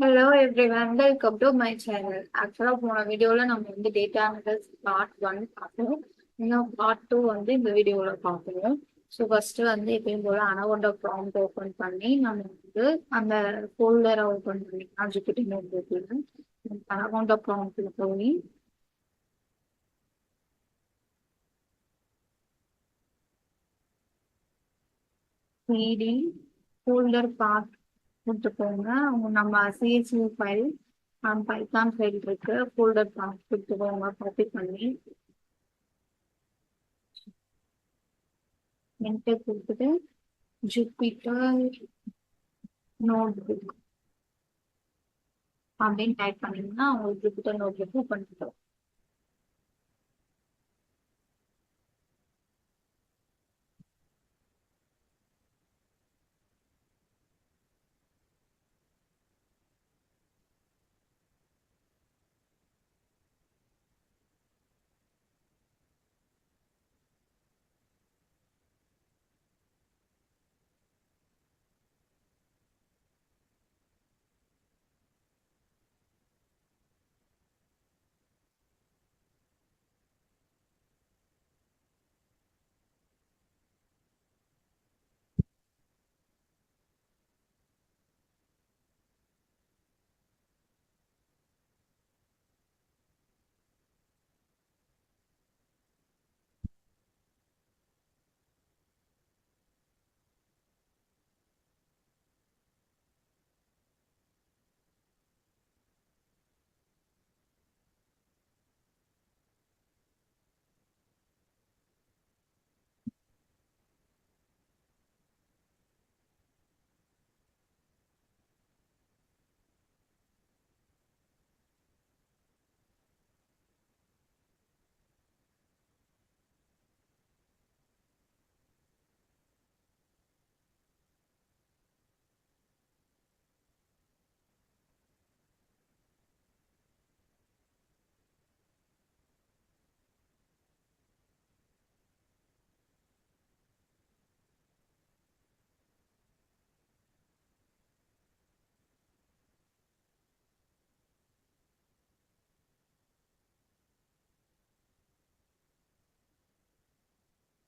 Hello everyone, welcome to my channel. ஆக்சுவலாக போன வீடியோவில் நம்ம வந்து டேட்டா அனலிசிஸ் பார்ட் 1 பார்ப்போம். இன்னும் பார்ட் 2 வந்து இந்த வீடியோவில் பார்ப்போம். ஸோ ஃபர்ஸ்ட்டு வந்து எப்பயும் போல் அனகோண்டா ப்ராம்ப்ட் ஓப்பன் பண்ணி நம்ம வந்து அந்த ஃபோல்டரை ஓப்பன் பண்ணிக்கலாம். ஜிபிடி நோட்புக்கில் அனகோண்டா ப்ராம்ப்டில் போய் சிடி ஃபோல்டர் பார்ட் கொடுத்துக்கோங்க. நம்ம சிஎஸ்வி ஃபைல் பைத்தான் ஃபைல் இருக்கு, ஃபோல்டர் பார்ட் கொடுத்துக்கோங்க. காப்பி பண்ணி என்டர் கொடுத்துட்டு ஜூபிட்டர் நோட்புக் அப்படின்னு டைப் பண்ணீங்கன்னா உங்களுக்கு ஜூபிட்டர் நோட்புக் ஓப்பன் பண்ணுறோம்.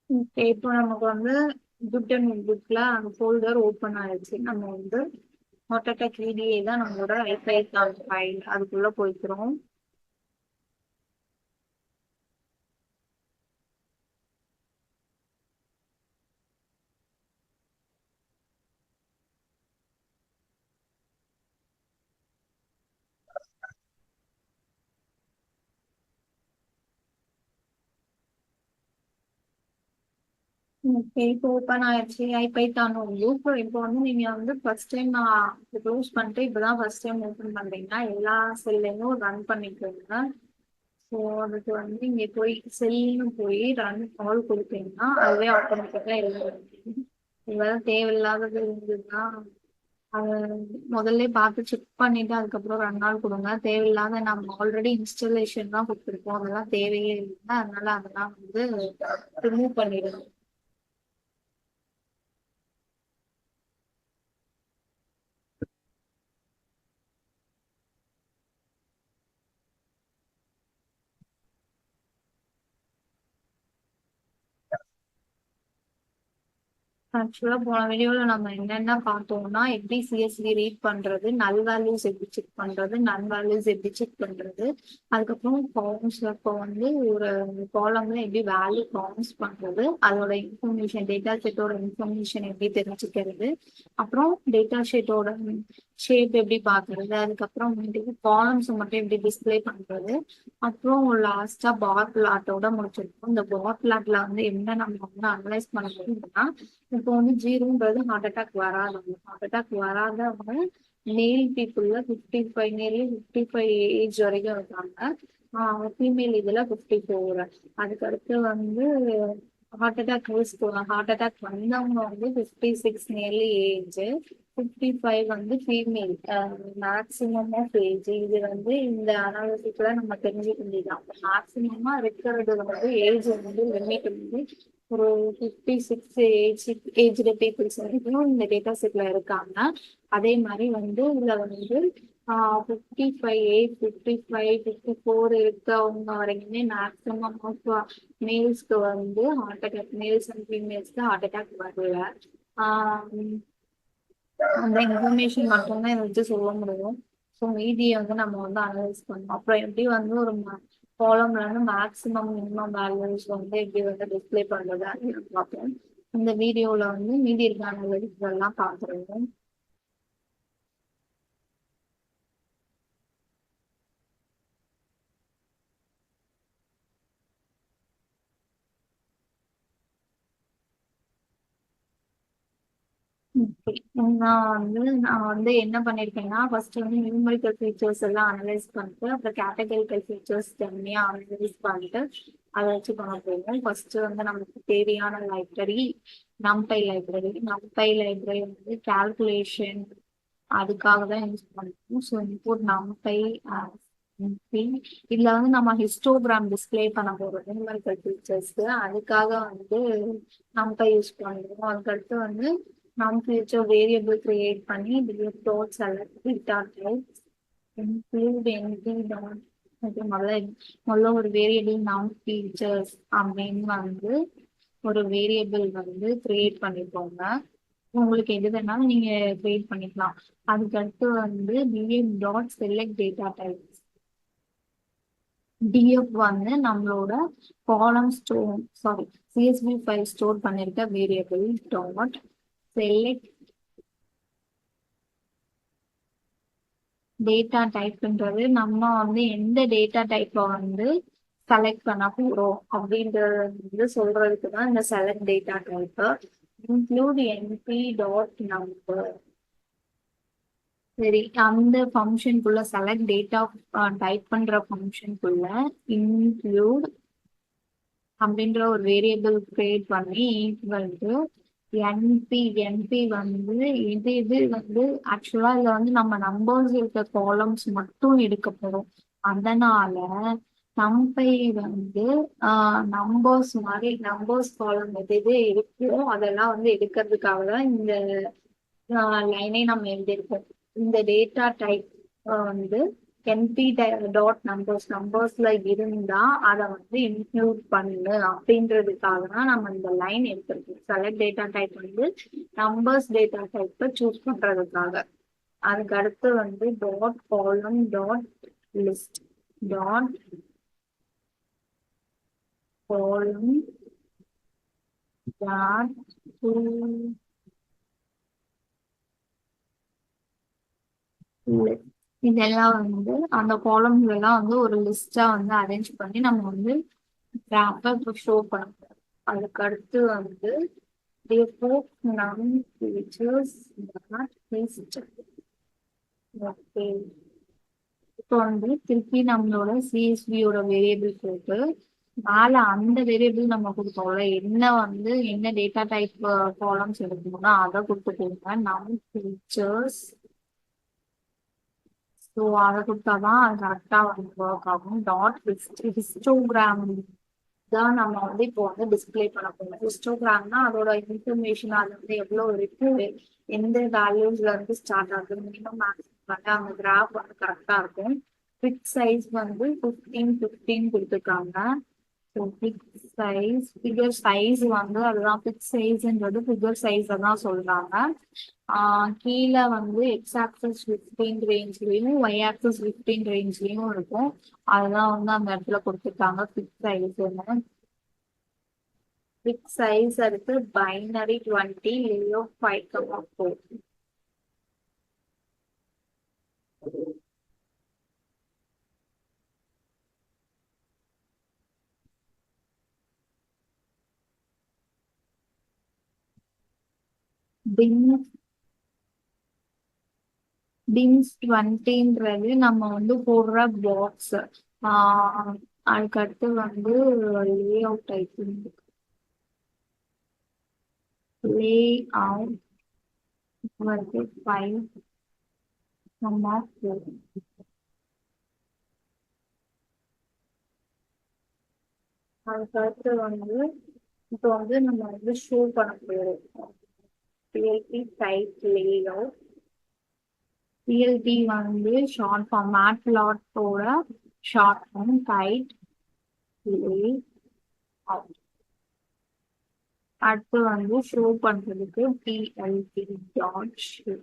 ஓகே, இப்போ நமக்கு வந்து ஜூபிட்டர் நோட்புக்ல அந்த ஃபோல்டர் ஓப்பன் ஆயிடுச்சு. நம்ம வந்து ஹார்ட் விடிஏ தான் நம்மளோட பைத்தான் ஃபைல், அதுக்குள்ள போய்க்கிறோம். ஓகே, இப்போ ஓப்பன் ஆயிடுச்சு ஐபைத்தான் நோட்புக். இப்போ வந்து நீங்க வந்து ஃபர்ஸ்ட் டைம் நான் க்ளோஸ் பண்ணிட்டு இப்பதான் ஃபர்ஸ்ட் டைம் ஓப்பன் பண்றீங்கன்னா எல்லா செல்லையும் ரன் பண்ணிக்கோங்க. ஸோ அதுக்கு வந்து இங்க போய் செல்லுன்னு போய் ரன் ஆல் கொடுத்தீங்கன்னா அதுவே ஆட்டோமேட்டிக்கா எழுதும். இதெல்லாம் தேவையில்லாதது இருந்ததுன்னா அதை முதல்ல பார்த்து செக் பண்ணிட்டு அதுக்கப்புறம் 2 நாள் கொடுங்க. தேவையில்லாத நம்ம ஆல்ரெடி இன்ஸ்டாலேஷன் தான் கொடுத்துருக்கோம், அதெல்லாம் தேவையே இல்லை. அதனால அதெல்லாம் வந்து ரிமூவ் பண்ணிடுங்க. ஆக்சுவலா போன வீடியோல நம்ம என்னென்ன பார்த்தோம்னா எப்படி சிஎஸ்வி ரீட் பண்றது, நல் வேல்யூஸ் எப்படி செக் பண்றது, நன் வேல்யூஸ் எப்படி செக் பண்றது, அதுக்கப்புறம் காலம்ஸ் இப்போ வந்து ஒரு காலம்ல எப்படி வேல்யூ காலம்ஸ் பண்றது, அதோட இன்ஃபர்மேஷன் டேட்டா செட்டோட இன்ஃபர்மேஷன் எப்படி தெரிஞ்சுக்கிறது, அப்புறம் டேட்டா ஷீட்டோட ஷேப் எப்படி பாக்குறது, அதுக்கப்புறம் காலம்ஸ் மட்டும் எப்படி டிஸ்பிளே பண்றது, அப்புறம் லாஸ்டா பார் பிளாட்டோட முடிச்சிருக்கோம். இந்த பார் பிளாட்ல வந்து என்ன நம்ம வந்து அனலைஸ் பண்ண முடியும்னா, இப்போ வந்து ஜீரோன்றது ஹார்ட் அட்டாக் வராதவங்க, ஹார்ட் அட்டாக் வராதவங்க மேல் பீப்புள்ல 55, நேர்லி 55 ஏஜ் வரைக்கும் இருக்காங்க. ஃபீமேல் இதுல 54. அதுக்கடுத்து வந்து heart attack risk, heart attack வந்தவங்க வந்து 56 நியர்லி ஏஜ், 55 வந்து ஃபீமேல் மேக்சிமம் ஆஃப் ஏஜ். இது வந்து இந்த அனாலிசிஸ்ல நம்ம தெரிஞ்சுக்க முடியலாம். மேக்சிமமா இருக்கிறது வந்து ஏஜ் வந்து லிமிட் வந்து ஒரு 56 ஏஜ்டு பீப்புள்ஸ் வரைக்கும் இந்த டேட்டா செட்ல இருக்காங்க. அதே மாதிரி வந்து இதுல வந்து 55, 55, 54 இருக்கவங்க வரைக்குமே மேக்ஸிமம் ஆஃப் மேல்ஸ்க்கு வந்து ஹார்ட் அட்டாக், மேல்ஸ் அண்ட் ஃபீமேல்ஸ்க்கு ஹார்ட் அட்டாக் வரல. ஆஹ் அந்த இன்ஃபர்மேஷன் மட்டும்தான் இதை வச்சு சொல்ல முடியும். ஸோ மீதியை வந்து நம்ம வந்து அனலைஸ் பண்ணணும். அப்புறம் எப்படி வந்து ஒரு காலம்ல இருந்து மேக்ஸிமம் மினிமம் வேல்யூஸ் வந்து எப்படி வந்து டிஸ்பிளே பண்றது அப்படின்னு பார்ப்போம். இந்த வீடியோல வந்து மீதி இருக்க அனலிட்டிக்ஸ் எல்லாம் பார்த்துருவோம். நான் வந்து என்ன பண்ணிருக்கேன்னா ஃபர்ஸ்ட் வந்து நியூமரிக்கல் ஃபீச்சர்ஸ் எல்லாம் அனலைஸ் பண்ணிட்டு அப்புறம் கேட்டகரிக்கல் ஃபீச்சர்ஸ் தனியா அனலைஸ் பண்ணிட்டு அதை வச்சு பண்ண போவோம். ஃபர்ஸ்ட் வந்து நமக்கு தேவையான லைப்ரரி நம்பை லைப்ரரி வந்து கால்குலேஷன் அதுக்காக தான் யூஸ் பண்ணுவோம். ஸோ இன்புட் நம்பை இதுல வந்து நம்ம ஹிஸ்டோகிராம் டிஸ்பிளே பண்ண போறோம் நியூமரிக்கல் ஃபீச்சர்ஸ்க்கு. அதுக்காக வந்து நம்பை யூஸ் பண்ணுவோம். அதுக்கடுத்து வந்து நம் ஃபியூச்சர் வேரியபிள் கிரியேட் பண்ணி dot select data types include என்டி டாட் முதல்ல ஒரு வேரியபிள் நம் ஃபீச்சர்ஸ் அப்படின்னு வந்து ஒரு வேரியபிள் வந்து கிரியேட் பண்ணிக்கோங்க. உங்களுக்கு எது வேணாலும் நீங்க கிரியேட் பண்ணிக்கலாம். அதுக்கடுத்து வந்து df dot select data types. Df வந்து நம்மளோட காலம் சிஎஸ்வி ஃபைல் ஸ்டோர் பண்ணிருக்க வேரியபிள் டாட் செலக்ட் டேட்டா டைப்ன்றது நம்ம வந்து எந்த டேட்டா டைப்பை வந்து செலக்ட் பண்ண போறோம் அப்படின்றது வந்து சொல்றதுக்கு தான் இந்த select data type. Include np dot number. சரி, அந்த ஃபங்க்ஷனுக்குள்ள செலக்ட் டேட்டா டைப் பண்ற ஃபங்க்ஷனுக்குள்ள இன்க்ளூட் அப்படின்ற ஒரு வேரியபிள் கிரியேட் பண்ணி ஈக்குவல் டு என்பி வந்து இது வந்து ஆக்சுவலா இதுல வந்து நம்ம நம்பர்ஸ் இருக்க காலம்ஸ் மட்டும் எடுக்க போறோம். அதனால நம்பை வந்து நம்பர்ஸ் காலம் எது இருக்கோ அதெல்லாம் வந்து எடுக்கிறதுக்காக தான் இந்த லைனை நம்ம எழுதியிருக்கோம். இந்த டேட்டா டைப் வந்து என்பி டாட் நம்பர்ஸ்ல இருந்தா அதை வந்து இன்க்ளூட் பண்ணு அப்படின்றதுக்காக தான் நம்ம இந்த லைன் எடுத்திருக்கோம். செலக்ட் டேட்டா டைப் வந்து நம்பர்ஸ் டேட்டா டைப்பை சூஸ் பண்றதுக்காக. அதுக்கு அடுத்து வந்து டாட் காலம் டாட் லிஸ்ட் டாட் காலம் டாட் இதெல்லாம் வந்து அந்த காலம்ஸ் எல்லாம் வந்து ஒரு லிஸ்டா வந்து அரேஞ்ச் பண்ணி நம்ம வந்து கிராஃபா ஷோ பண்ண. அதுக்கு அடுத்து வந்து இப்போ வந்து திருப்பி நம்மளோட சிஎஸ்வியோட வேரியபிள் போட்டு மேல அந்த வேரியபிள் நம்ம கொடுத்தோம்ல என்ன டேட்டா டைப் காலம்ஸ் எடுக்கணும்னா அதை கொடுத்துக்கோங்க. நம் ஃபீச்சர்ஸ். ஸோ அதை கொடுத்தாதான் அது கரெக்டா வந்து ஒர்க் ஆகும். டாட் ஹிஸ்டோகிராம் தான் நம்ம வந்து இப்போ வந்து டிஸ்பிளே பண்ண போறோம். ஹிஸ்டோகிராம்னா அதோட இன்ஃபர்மேஷன் அது வந்து எவ்வளவு இருக்கு, எந்த வேல்யூஸ்ல இருந்து ஸ்டார்ட் ஆகுது, மினிமம் மேக்ஸிமம் வந்து அந்த கிராஃப் வந்து கரெக்டா இருக்கும். பிக் சைஸ் வந்து 15 கொடுத்துருக்காங்க. ஸோ ஃபிகர் சைஸ் வந்து அதுதான் பிக் சைஸ்ன்றது ஃபிகர் சைஸ் தான் சொல்றாங்க. கீழே வந்து எக்ஸ் ஆக்சஸ் 15 ரேஞ்ச்லயும் ஒய் ஆக்சஸ் 15 ரேஞ்ச்லயும் இருக்கும். அதுதான் வந்து அந்த இடத்துல கொடுத்துருக்காங்க பிக் சைஸ். பிக் சைஸ் அடுத்து பைனரி 20 லேஅவுட் 5,4. பின்ஸ் 20ன்றது நம்ம வந்து போடுற பாக்ஸ். அதுக்கடுத்து வந்து லே அவுட் லே அவுட் வந்து 5 நம்ம போடும். அதுக்கடுத்து வந்து இப்போ வந்து நம்ம வந்து ஷோ பண்ண போறோம். டைப் லே அவுட் PLT வந்து ஷார்ட் ஃபார்ம் மேட்லாட்டோட ஷார்ட் ஃபார்ம் டைட் லே அவுட். அடுத்து வந்து ஷோ பண்றதுக்கு PLT டாட் ஷோ.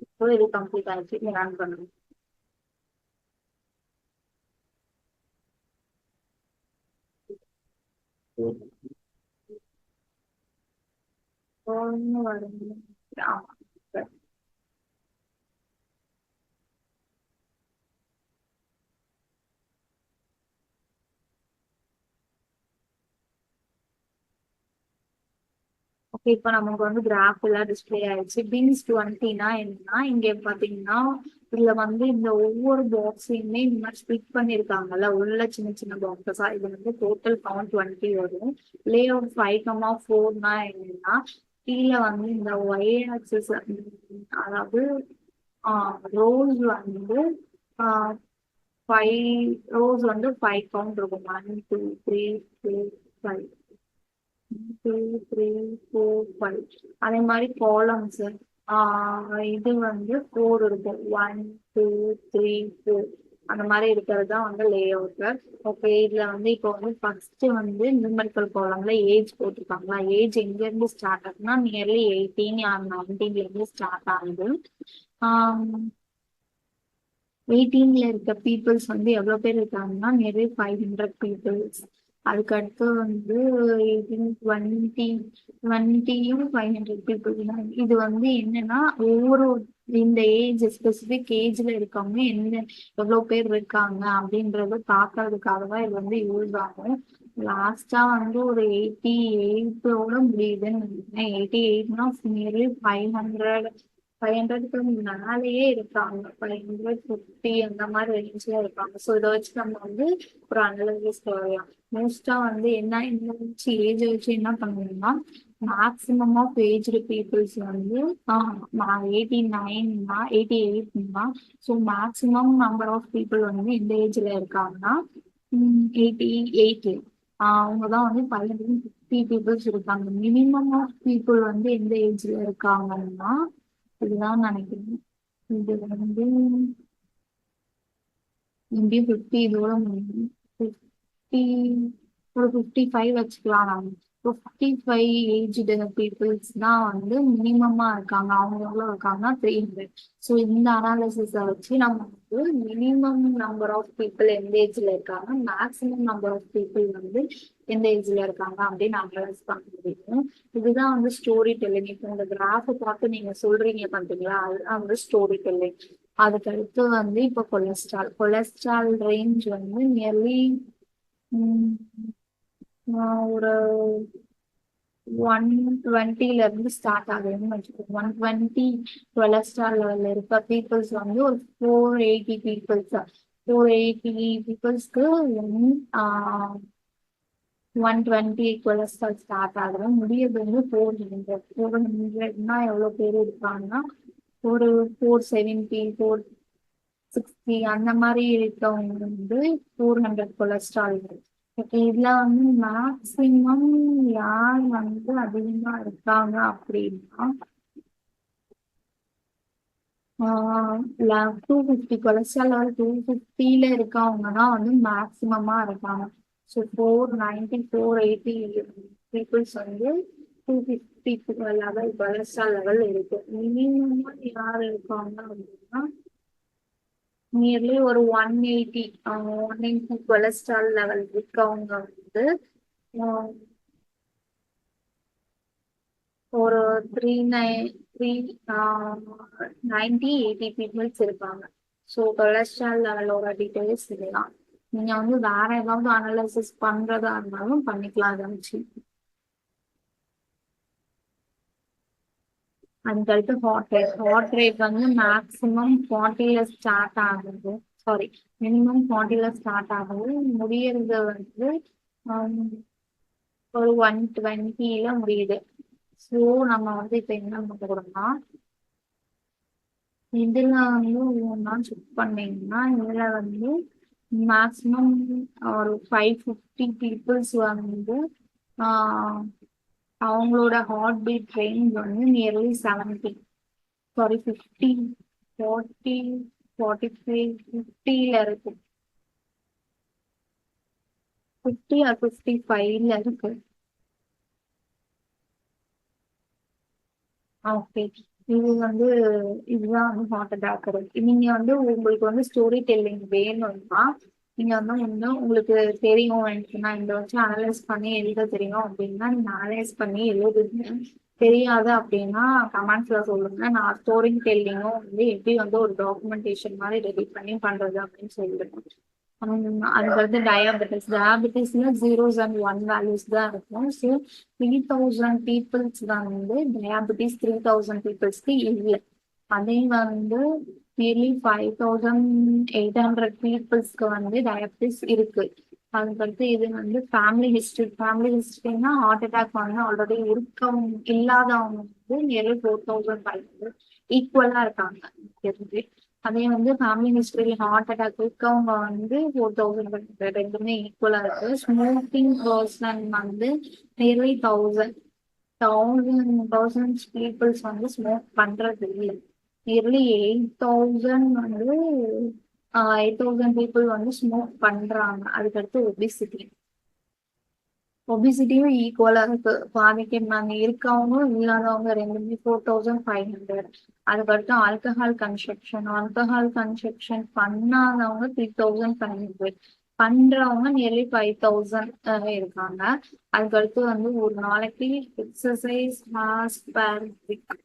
இப்போ இது கம்ப்ளீட் ஆயிடுச்சு. இதை ரன் பண்ணணும். ஒண்ணு வருது. ஆமா. ஓகே, இப்போ நமக்கு வந்து கிராஃப் எல்லாம் டிஸ்பிளே ஆயிடுச்சு. பீன்ஸ் 20னா என்னன்னா, இங்க பாத்தீங்கன்னா இதுல வந்து இந்த ஒவ்வொரு பாக்ஸையுமே இந்த மாதிரி ஸ்பிட் பண்ணிருக்காங்கல்ல, உள்ள சின்ன சின்ன பாக்ஸஸா. இது வந்து டோட்டல் கவுண்ட் 20 வரும். லே அவுட் 5,4னா என்னன்னா, கீழே வந்து இந்த ஒய் ஆக்சிஸ், அதாவது ரோஸ் வந்து 5 ரோஸ் வந்து 5 கவுண்ட் இருக்கும். 1 2 3 4 5 2 3 4 5. அதே மாதிரி காலம்ஸ் இது வந்து 4 இருக்கும். 1 2 3 4 அந்த மாதிரி இருக்கிறது தான் வந்து லே அவுட். ஓகே, இதுல வந்து இப்போ வந்து ஃபர்ஸ்ட் வந்து நியூமெரிக்கல் காலம்ல ஏஜ் போட்டிருக்காங்களா. ஏஜ் எங்க இருந்து ஸ்டார்ட் ஆகுதுன்னா நியர்லி 18 ஆர் 19ல இருந்து ஸ்டார்ட் ஆகுது. 18ல இருக்க பீப்புள்ஸ் வந்து எவ்வளவு பேர் இருக்காங்கன்னா நியர்லி 500 பீப்புள்ஸ். அதுக்கடுத்து வந்து 18 20 20யும் 500 பீப்புள்ஸ் தான். இது வந்து என்னன்னா ஒவ்வொரு இந்த ஏஜ் ஸ்பெசிபிக் ஏஜ்ல இருக்கவங்க எவ்வளவு பேர் இருக்காங்க அப்படின்றத பாக்குறதுக்காக தான் இது வந்து யூஸ் ஆகும். லாஸ்டா வந்து ஒரு 88ஓட முடியுதுன்னு நினைக்கிறேன். 88னா நியர்லி 500க்கு மேலேயே இருக்காங்க. 550 அந்த மாதிரி ரேஞ்ச்ல இருக்காங்க. ஸோ இதை வச்சு நம்ம வந்து ஒரு அனலைசிஸ் சொல்லலாம். மோஸ்டா வந்து என்ன இந்த வச்சு ஏஜ் வச்சு என்ன பண்ணுவோம்னா, மேக்சிமம் ஆஃப் ஏஜ்டு பீப்புள்ஸ் வந்து 88னா so maximum number of people வந்து எந்த ஏஜ்ல இருக்காங்கன்னா 88. அவங்கதான் வந்து 550 பீப்புள்ஸ் இருக்காங்க. மினிமம் ஆஃப் பீப்புள் வந்து எந்த ஏஜ்ல இருக்காங்கன்னா இதுதான் நினைக்கிறேன். இது வந்து இங்கேயும் 50 இதோட 50 ஒரு 55 வச்சுக்கலாம். நாம 55 ஏஜ்டு பீப்புள்ஸ் தான் வந்து மினிமமா இருக்காங்க. அவங்க எவ்வளவு இருக்காங்கன்னா 300. ஸோ இந்த அனாலிசிஸை வச்சு நம்ம வந்து மினிமம் நம்பர் ஆஃப் பீப்புள் எந்த ஏஜ்ல இருக்காங்க, மேக்சிமம் நம்பர் ஆஃப் பீப்புள் வந்து எந்த ஏஜ்ல இருக்காங்க அப்படின்னு அனலைஸ் பண்ண முடியும். இதுதான் வந்து ஸ்டோரி டெல்லிங். இப்போ இந்த கிராஃபை பார்த்து நீங்க சொல்றீங்க பாத்தீங்களா, அதுதான் வந்து ஸ்டோரி டெல்லிங். அதுக்கடுத்து வந்து இப்போ கொலஸ்ட்ரால் ரேஞ்ச் வந்து நியர்லி ஒரு 120ல இருந்து ஸ்டார்ட் ஆகுதுன்னு வச்சுக்கோங்க. 120 கொலஸ்ட்ரால் லெவல்ல இருக்க பீப்புள்ஸ் வந்து ஒரு 480 பீப்புள்ஸ். 480 பீப்புள்ஸ்க்கு 120 கொலஸ்ட்ரால் ஸ்டார்ட் ஆகுது. முடியறது வந்து 400 எவ்வளவு பேர் இருக்காங்கன்னா ஒரு 470 460 அந்த மாதிரி இருக்கவங்க வந்து 400 கொலஸ்ட்ரால் இருக்கு. ஓகே, இதுல வந்து மேக்சிமம் யார் வந்து அதிகமா இருக்காங்க அப்படின்னா 250 கொலஸ்ட்ரால் லெவல் 250ல இருக்கவங்க தான் வந்து மேக்சிமமா இருக்காங்க. ஸோ 490 480 பீப்புள்ஸ் வந்து 250 லெவல் கொலஸ்ட்ரால் லெவல் இருக்கு. மினிமமா யார் இருக்காங்க அப்படின்னா நியர்லி ஒரு 180 கொலஸ்ட்ரால் லெவல் இருக்கவங்க வந்து ஒரு 390 80 பீப்புள்ஸ் இருப்பாங்க. ஸோ கொலஸ்ட்ரால் லெவலோட டீட்டெயில்ஸ் இதுதான். நீங்க வந்து வேற ஏதாவது அனலைசிஸ் பண்றதா இருந்தாலும் பண்ணிக்கலாம் அதை வச்சு. அதுக்கடுத்து ஹார்ட் ரேட் வந்து மேக்சிமம் 40ல ஸ்டார்ட் ஆகுது. சாரி, மினிமம் 40ல ஸ்டார்ட் ஆகுது. முடியறது வந்து ஒரு 120ல முடியுது. ஸோ நம்ம வந்து இப்ப என்ன பண்ணுறோம்னா, இதுல வந்து ஒவ்வொன்றா செக் பண்ணீங்கன்னா இதுல வந்து மேக்சிமம் ஒரு 550 பீப்புள்ஸ் வந்து அவங்களோட ஹார்ட் பீட் ரேஞ்ச் வந்து நியர்லி 70. சாரி 50, 40, 45, 50ல இருக்கு. 50 ஆர் 55ல இருக்கு. ஓகே. இது வந்து இதுதான் வந்து ஹார்ட் அட்டாக் இருக்கு. நீங்க வந்து உங்களுக்கு வந்து ஸ்டோரி டெல்லிங் வேணும்னா நீங்க வந்து இன்னும் உங்களுக்கு தெரியும் எனக்கு நான் இந்த வச்சு அனலைஸ் பண்ணி எழுத தெரியும் அப்படின்னா நீங்க அனலைஸ் பண்ணி எழுதுங்க. தெரியாது அப்படின்னா கமெண்ட்ஸ்ல சொல்லுங்க. நான் ஸ்டோரி டெல்லிங்கும் வந்து எப்படி வந்து ஒரு டாக்குமெண்டேஷன் மாதிரி ரெடி பண்ணி பண்றது அப்படின்னு சொல்லிடுறேன். அதுக்கடுத்து டயாபெட்டிஸ்ல ஜீரோஸ் அண்ட் ஒன் வேல்யூஸ் தான் இருக்கும். ஸோ 3000 பீப்புள்ஸ் தான் வந்து டயாபெட்டிஸ் 3000 பீப்புள்ஸ்க்கு இல்லை. அதே வந்து நியர்லி 5800 பீப்புள்ஸ்க்கு வந்து டயாபெட்டிஸ் இருக்கு. அதுக்கடுத்து இது வந்து ஃபேமிலி ஹிஸ்டரினா ஹார்ட் அட்டாக் வந்து ஆல்ரெடி இருக்கவங்க இல்லாதவங்க வந்து நியர்லி 4500 ஈக்குவலா இருக்காங்க தெரிஞ்சு. அதே வந்து ஃபேமிலி ஹிஸ்டரி ஹார்ட் அட்டாக் இருக்கவங்க வந்து 4500 ரெண்டுமே ஈக்குவலா இருக்கு. ஸ்மோக்கிங் பர்சன் வந்து நியர்லி தௌசண்ட் பீப்புள்ஸ் வந்து ஸ்மோக் பண்றது இல்லை. நியர்லி 8000 வந்து 8000 பீப்புள் வந்து ஸ்மோக் பண்றாங்க. அதுக்கடுத்து ஒபிசிட்டியும் ஈக்குவலா இருக்கு. பாதிக்கு நாங்க இருக்கவங்க இல்லாதவங்க ரெண்டுமே 4500. அதுக்கடுத்து ஆல்கஹால் கன்சப்ஷன் பண்ணாதவங்க 3500. பண்றவங்க நியர்லி 5000 இருக்காங்க. அதுக்கடுத்து வந்து ஒரு நாளைக்கு எக்ஸசைஸ் ஹார்ஸ் பர் வீக்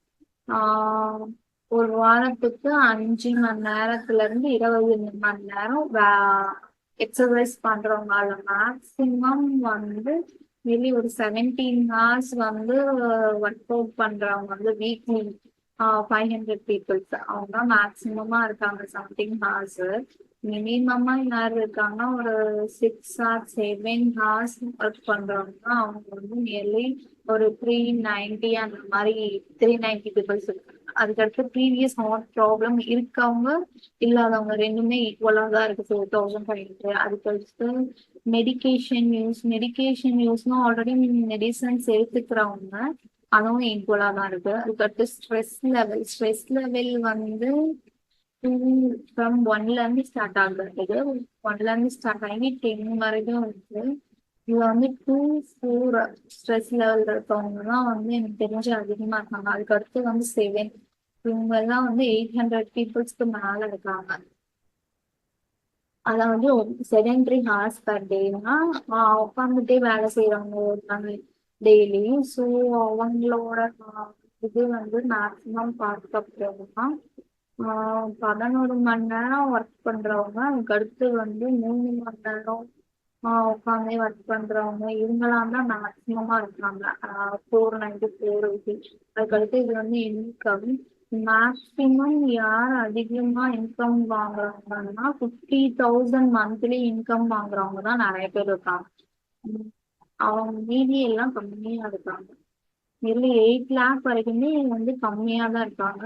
ஒரு வாரத்துக்கு 5 மணி நேரத்துல இருந்து 20 மணி நேரம் எக்ஸசைஸ் பண்றவங்க மேக்சிமம் வந்து மேபி ஒரு 17 hours வந்து ஒர்க் அவுட் பண்றவங்க வந்து வீக்லி 500 பீப்புள்ஸ் அவங்க மேக்சிமமா இருக்காங்க. 17 hours மினிமமா யார் இருக்காங்கன்னா ஒரு 6 or 7 hours ஒர்க் பண்றவங்க அவங்க வந்து நியர்லி ஒரு 390 அந்த மாதிரி 390 பீப்புள்ஸ் இருக்காங்க. அதுக்கடுத்து ப்ரீவியஸ் ஹார்ட் ப்ராப்ளம் இருக்கவங்க இல்லாதவங்க ரெண்டுமே ஈக்குவலா தான் இருக்கு. 4500. அதுக்கடுத்து மெடிகேஷன் யூஸ்னா ஆல்ரெடி மெடிசன்ஸ் எடுத்துக்கிறவங்க அதுவும் ஈக்குவலா தான் இருக்கு. அதுக்கடுத்து ஸ்ட்ரெஸ் லெவல் வந்து ஃப்ரம் 1ல இருந்து ஸ்டார்ட் ஆகுது. 1ல இருந்து ஸ்டார்ட் ஆகி 10 வரைக்கும் இருக்கு. இதுல வந்து 2, 4 ஸ்ட்ரெஸ் லெவல் இருக்கவங்க தான் வந்து எனக்கு தெரிஞ்சு அதிகமா இருக்காங்க. அதுக்கு அடுத்து வந்து 7 இவங்க எல்லாம் வந்து 800 பீப்புள்ஸ்க்கு மேல இருக்காங்க. அதாவது செடென்டரி ஹார்ஸ் பர் டேனா உட்காந்துட்டே வேலை செய்யறவங்க இருக்காங்க டெய்லி. ஸோ அவங்களோட இது வந்து மேக்சிமம் பார்க்கப்படுறதுன்னா 11 மணி நேரம் ஒர்க் பண்றவங்க அதுக்கு அடுத்து வந்து 3 மணி நேரம் உட்காந்தே ஒர்க் பண்றவங்க இவங்கெல்லாம் தான் மேக்சிமமா இருக்காங்க. 494. அதுக்கடுத்து இது வந்து இன்கம் மேக்சிமம் யார் அதிகமா இன்கம் வாங்குறாங்கன்னா 50,000 மந்த்லி இன்கம் வாங்குறவங்க தான் நிறைய பேர் இருக்காங்க. உம் அவங்க மீதி எல்லாம் கம்மியா இருக்காங்க. இதுல 8 lakh வரைக்குமே வந்து கம்மியா தான் இருக்காங்க.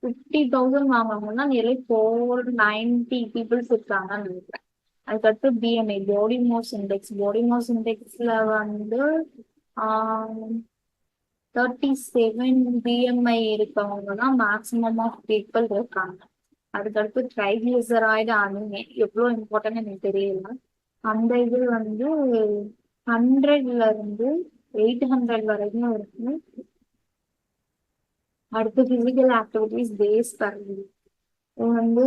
50,000 வாங்குறவங்க தான் நியர்லி 490 பீப்புள்ஸ் இருக்காங்கன்னு நினைக்கிறேன். அதுக்கடுத்து பிஎம்ஐ பாடி மாஸ் இண்டெக்ஸ்ல வந்து 37 பிஎம்ஐ இருக்கவங்க தான் மேக்சிமம் ஆஃப் பீப்புள் இருக்காங்க. அதுக்கடுத்து ட்ரைகிளிசராய்டு அணுங்க எவ்வளோ இம்பார்ட்டன்ட் எனக்கு தெரியல. அந்த இது வந்து 100ல இருந்து 800 வரைக்கும் இருக்கு. அடுத்து பிசிக்கல் ஆக்டிவிட்டிஸ் பேஸ் பண்ணி வந்து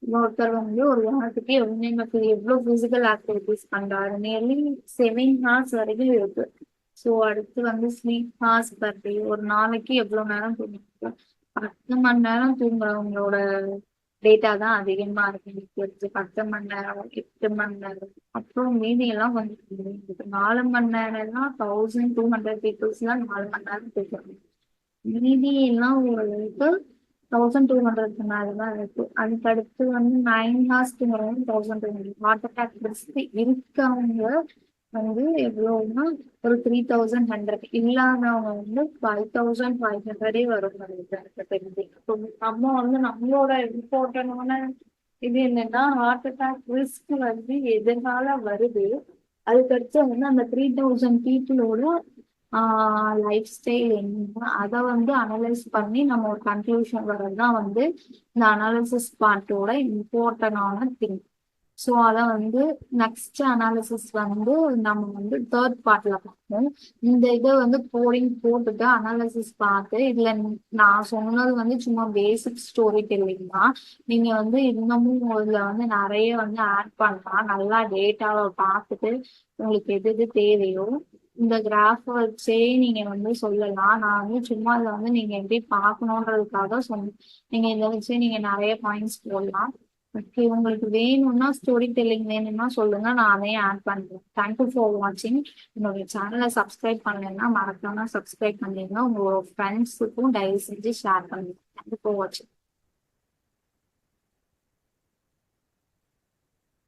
ஒருத்தர் வந்து ஒரு வாரத்துக்கு எவ்வளவு பிசிக்கல் ஆக்டிவிட்டிஸ் பண்றாரு நியர்லி 7 hours வரைக்கும் இருக்கு. ஸோ அடுத்து வந்து ஸ்லீப் ஹார்ஸ் பர் டே ஒரு நாளைக்கு எவ்வளவு நேரம் தூங்குறாங்க. 10 மணி நேரம் தூங்குறவங்களோட டேட்டா தான் அதிகமா இருக்கு எனக்கு தெரிஞ்சு. 10 மணி நேரம் 8 மணி நேரம் அப்புறம் மீதி எல்லாம் கொஞ்சம் 4 மணி நேரம்லாம் 1200 பீப்புள்ஸ் தான் 4 மணி நேரம் தூங்குறாங்க. மீதி எல்லாம் ஓரளவுக்கு 1200 மேலதான் இருக்கு. அதுக்கு அடுத்து வந்து 9 hours 1200. ஹார்ட் அட்டாக் ரிஸ்க் இருக்கவங்க வந்து எவ்வளவுன்னா ஒரு 3100. இல்லாதவங்க வந்து 5500 வரும் நினைக்கிறேன் தெரிஞ்சு. நம்ம வந்து நம்மளோட இம்பார்ட்டன்டான இது என்னன்னா ஹார்ட் அட்டாக் ரிஸ்க் வந்து எதனால வருது. அதுக்கடுத்து வந்து அந்த 3000 பீப்புளோட லைஃப் ஸ்டைல் என்ன அதை வந்து அனலைஸ் பண்ணி நம்ம ஒரு கன்க்ளூஷன் வர்றதுதான் வந்து இந்த அனாலிசிஸ் பார்ட்டோட இம்பார்ட்டன்டான திங். ஸோ அதை வந்து நெக்ஸ்ட் அனாலிசிஸ் வந்து நம்ம வந்து தேர்ட் பார்ட்ல பார்ப்போம். இந்த இதை வந்து கோடிங் போட்டுட்டு அனாலிசிஸ் பார்த்து இதுல நான் சொன்னது வந்து சும்மா பேசிக் ஸ்டோரி டெல்லிங் தான். நீங்க வந்து இன்னமும் இதுல வந்து நிறைய வந்து ஆட் பண்ணலாம். நல்லா டேட்டாவை பார்த்துட்டு உங்களுக்கு எது எது தேவையோ இந்த கிராஃப் வச்சே நீங்க வந்து சொல்லலாம். நான் வந்து சும்மா இதை வந்து நீங்க எப்படி பார்க்கணுன்றதுக்காக சொன்னேன். நீங்க இதை வச்சு நீங்க நிறைய பாயிண்ட்ஸ் போடலாம். ஓகே, உங்களுக்கு வேணும்னா ஸ்டோரி டெல்லிங் வேணும்னா சொல்லுங்க, நான் அதையும் ஆட் பண்றேன். தேங்க்யூ ஃபார் வாட்சிங். என்னுடைய சேனலை சப்ஸ்கிரைப் பண்ணலைன்னா மறக்காம சப்ஸ்கிரைப் பண்ணிடுங்க. உங்களோட ஃப்ரெண்ட்ஸுக்கும் தயவு செஞ்சு ஷேர் பண்ணுங்க. தேங்க்யூ ஃபார் வாட்சிங்.